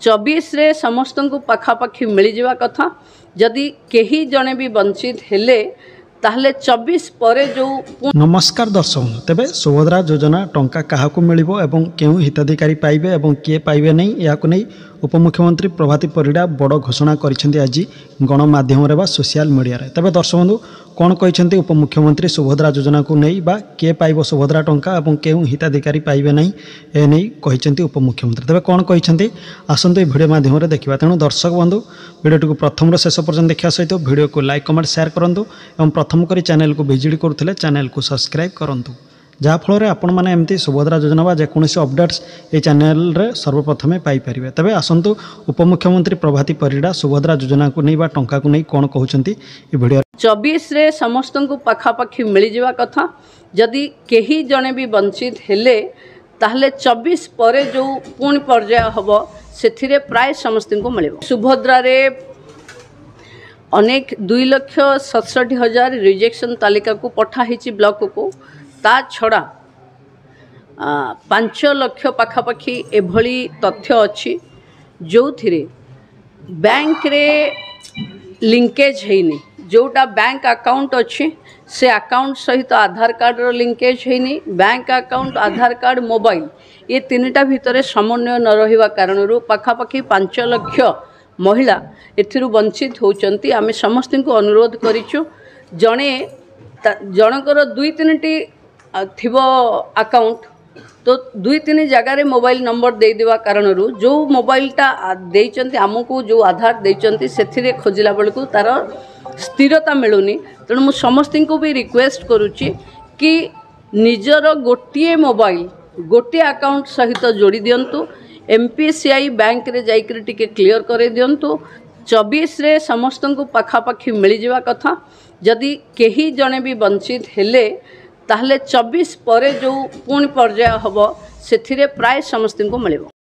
24 रे समस्त को पाखापाखि मिल जावा कथा जदि कहीं जड़े भी वंचित हेले ताहले 24 पर जो। नमस्कार दर्शक तेबे सुभद्रा योजना टंका क्या मिलिबो एवं केउ हिताधिकारी पाइबे एवं किए पाइबे नहीं या उपमुख्यमंत्री प्रभाती परिड़ा बड़ घोषणा करिसेंती आज गणमाध्यम रे बा सोशल मीडिया रे। तेबे दर्शक बंधु कौन कहिसेंती उपमुख्यमंत्री सुभद्रा योजना को नहीं बा किए पाइबो सुभद्रा टंका एवं केउ हिताधिकारी पाइबे नहीं ए नहीं कहिसेंती उपमुख्यमंत्री। तेबे कौन कहिसेंती आसंतु ए वीडियो माध्यम रे देखिबा। तेणु दर्शक बंधु वीडियो को प्रथम रो शेष पर्यंत देखा सहित वीडियो को लाइक कमेंट शेयर करंतु एवं प्रथम करी चैनल को विजिट करुथिले चैनल को सब्सक्राइब करंतु जहाँफल आपण मैंने एमती सुभद्रा योजना बा जेकोसी अपडेट्स ये चैनल रे सर्वप्रथमे पाई परिबे। तबे आसंतु उपमुख्यमंत्री प्रभाती परिड़ा सुभद्रा योजना को नहीं बा टंका को नहीं कौन कहउचंती ए वीडियो। 24 रे समस्त को पाखापाखि मिल जावा कथा जदि कहीं जड़े भी वंचित हेले ताहले 24 पर जो पुणी पर्याय हबो सेथिरे प्राय समस्त को मिलिबो। सुभद्रा रे अनेक 2,67,000 रिजेक्शन तालिका को पठा हिची ब्लॉक को ता छड़ा 5 लाख पाखापाखि एभली तथ्य अच्छी जो थिरे बैंक रे लिंकेज हैनी जोटा बैंक अकाउंट अच्छी से अकाउंट सहित आधार कार्ड रो लिंकेज हैनी बैंक अकाउंट आधार कार्ड मोबाइल ये तीनटा भितर समन्वय न रहिबा कारणरू पाखापाखि 5 लाख महिला एथिरु वंचित होचंती। आमे समस्त को अनुरोध करिछु जणे जनकर 2-3टी थिबो अकाउंट तो 2-3 जगार मोबाइल नंबर दे देवा कारणरू जो मोबाइलटा देइचंती आमको जो आधार देइचंती सेथिरे खोजिला बेलकु तार स्थिरता मिलुनी। तेणु मु समस्त को भी रिक्वेस्ट करुच्ची कि निजर गोटे मोबाइल गोटे अकाउंट सहित जोड़ी दिंतु एमपीसीआई बैंक रे जाइकरी टिके क्लियर करे दिंतु। 24 रे समस्त को पाखापाखि मिल जावा कथा जदि कहीं जड़े भी वंचित हेले ताहले 24 पर जो पुणी पर्याय हबो सेथिरे प्राय समस्त को मिलिबो।